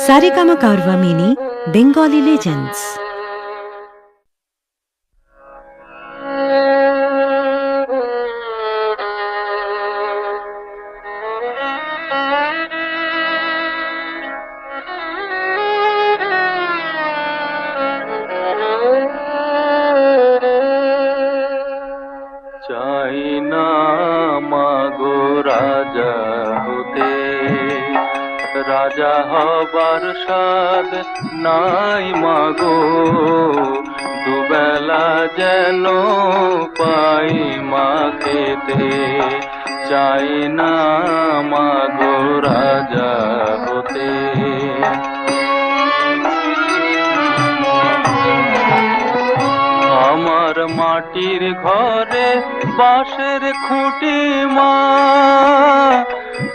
Saregama Carvaan mini Bengali legends. চাই না মাগো রাজা হতে, রাজা হবার স্বাদ নাই মাগো, দুবেলা যেন পাই মা খেতে। চাই না মাগো রাজা হতে। আমার মাটির ঘরে বাঁশের খুঁটি মা,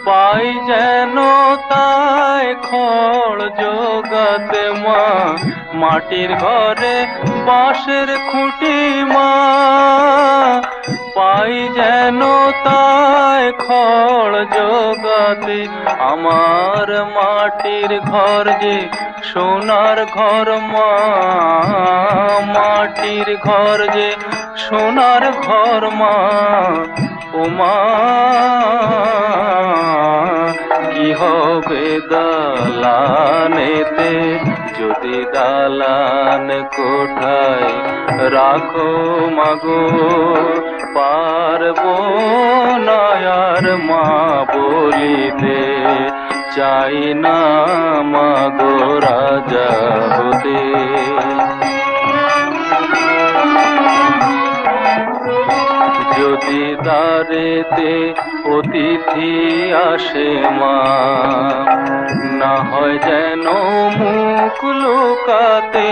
পাই যেন তাই খড় জোগাতে মা। মাটির ঘরে বাঁশের খুঁটি মা, পাই যেন তাই খড় জোগাতে। আমার মাটির ঘর যে সোনার ঘর মা, মাটির ঘর যে সোনার ঘর মা। ও মা, কি হবে দালানেতে যদি দালান কোঠায় রাখো মাগো। পারবো না আর মা বলিতে। চাই না মাগো রাজা হতে। যদি দ্বারেতে অতিথি আসে মা, না হয় যেন মুখ লুকাতে।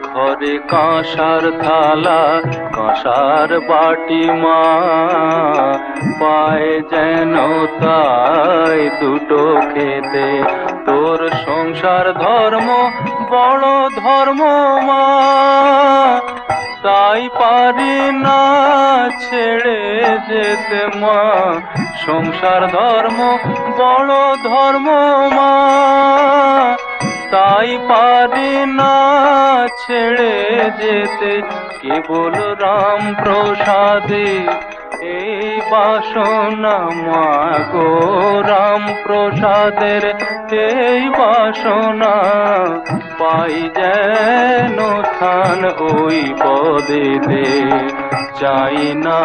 ঘরে কাঁসার থালা কাঁসার বাটি মা, পায় যেন তাই দুটো খেতে। তোর সংসার ধর্ম বড় ধর্ম মা, তাই পারি না ছেড়ে যেতে মা। সংসার ধর্ম বড় ধর্ম মা, তাই পারি না ছেড়ে যেতে। কেবল রাম প্রসাদে এই বাসনা মা গো, রাম প্রসাদের এই বাসনা। পাই যেন স্থান ওই পদেতে। চাই না